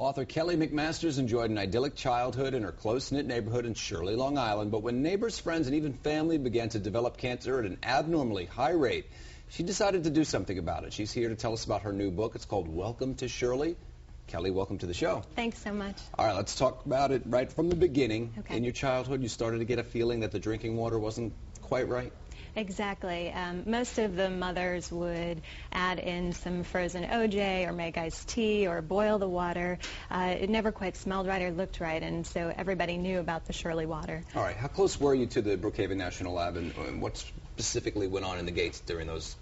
Author Kelly McMasters enjoyed an idyllic childhood in her close-knit neighborhood in Shirley, Long Island, but when neighbors, friends, and even family began to develop cancer at an abnormally high rate, she decided to do something about it. She's here to tell us about her new book. It's called Welcome to Shirley. Kelly, welcome to the show. Thanks so much. All right, let's talk about it right from the beginning. Okay. In your childhood, you started to get a feeling that the drinking water wasn't quite right? Exactly. Most of the mothers would add in some frozen OJ or make iced tea or boil the water. It never quite smelled right or looked right, and so everybody knew about the Shirley Water. All right. How close were you to the Brookhaven National Lab, and what specifically went on in the gates during those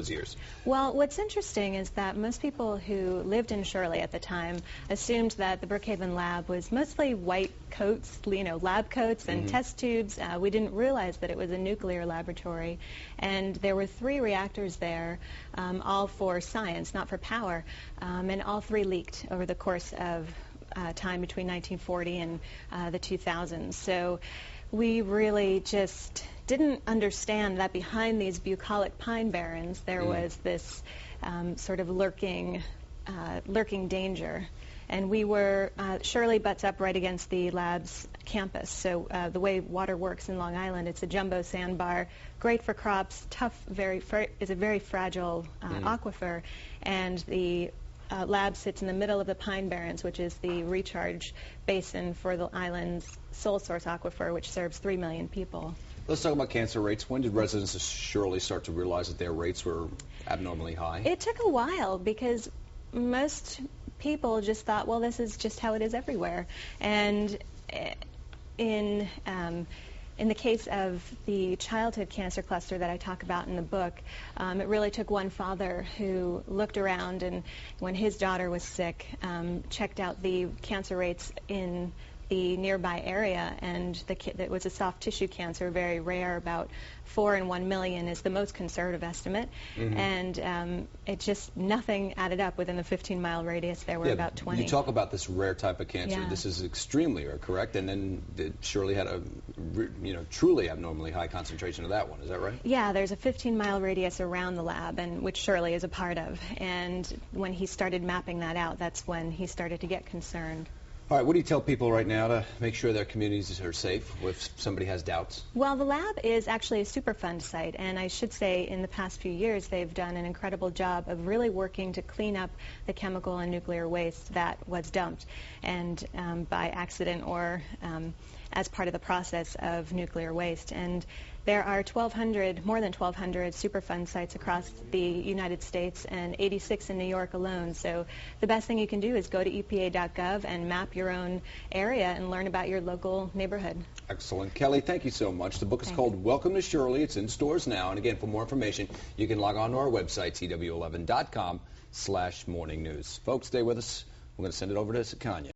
years? Well, what's interesting is that most people who lived in Shirley at the time assumed that the Brookhaven Lab was mostly white coats, lab coats and test tubes. We didn't realize that it was a nuclear laboratory, and there were 3 reactors there, all for science, not for power, and all 3 leaked over the course of time between 1940 and the 2000s. So we really just didn't understand that behind these bucolic pine barrens there was this sort of lurking danger. And we were, Shirley butts up right against the lab's campus. So the way water works in Long Island, it's a jumbo sandbar, great for crops, tough, is a very fragile aquifer. And the lab sits in the middle of the Pine Barrens, which is the recharge basin for the island's sole source aquifer, which serves 3 million people. Let's talk about cancer rates. When did residents of Shirley start to realize that their rates were abnormally high? It took a while because most people just thought, well, this is just how it is everywhere. And in the case of the childhood cancer cluster that I talk about in the book, it really took one father who looked around and when his daughter was sick, checked out the cancer rates in the nearby area, and it was a soft tissue cancer, very rare, about 4 in 1 million is the most conservative estimate, and it just nothing added up within the 15-mile radius. There were about 20. You talk about this rare type of cancer. Yeah. This is extremely rare, correct? And then Shirley had a truly abnormally high concentration of that one. Is that right? Yeah, there's a 15-mile radius around the lab, and which Shirley is a part of. And when he started mapping that out, that's when he started to get concerned. All right, what do you tell people right now to make sure their communities are safe if somebody has doubts? Well, the lab is actually a Superfund site, and I should say in the past few years they've done an incredible job of really working to clean up the chemical and nuclear waste that was dumped, and by accident or as part of the process of nuclear waste. And there are more than 1,200 Superfund sites across the United States and 86 in New York alone. So the best thing you can do is go to EPA.gov and map your own area and learn about your local neighborhood. Excellent. Kelly, thank you so much. The book is called Welcome to Shirley. It's in stores now. And again, for more information, you can log on to our website, CW11.com/morning news. Folks, stay with us. We're going to send it over to Kanya.